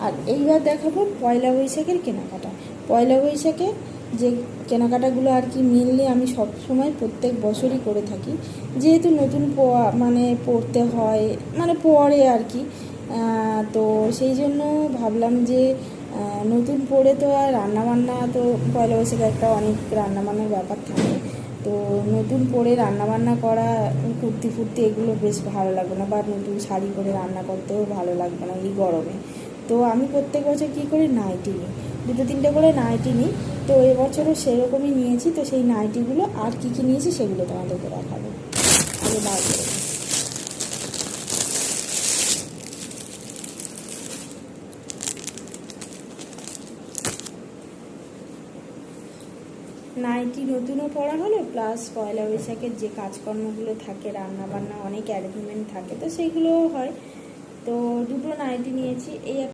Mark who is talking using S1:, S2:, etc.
S1: আর এইবার দেখাবো পয়লা বৈশাখের কেনাকাটা। পয়লা বৈশাখে যে কেনাকাটাগুলো আর কি মেনলি আমি সব সময় প্রত্যেক বছরই করে থাকি, যেহেতু নতুন মানে পড়তে হয়, মানে পরে আর কি। তো সেই জন্য ভাবলাম যে নতুন পড়ে তো আর রান্নাবান্না, তো পয়লা বৈশাখে একটা অনেক রান্নাবান্নার ব্যাপার থাকে। তো নতুন পরে রান্নাবান্না করা, কুর্তি ফুর্তি এগুলো বেশ ভালো লাগবে না, বা নতুন শাড়ি পরে রান্না করতেও ভালো লাগবে না এই গরমে। তো আমি প্রত্যেক বছর কী করি, নাইটি নিই, 2-3টে করে নাইটি নিই। তো এবছরও সেরকমই নিয়েছি। তো সেই নাইটিগুলো আর কী কী নিয়েছি সেগুলো তোমাদেরকে দেখাবো। আগে বার করে নাইটি নতুনও পরা হলো, প্লাস পয়লা বৈশাখের যে কাজকর্মগুলো থাকে, রান্নাবান্না অনেক অ্যারেঞ্জমেন্ট থাকে, তো সেইগুলোও হয়। তো 2টো নাইটি নিয়েছি। এই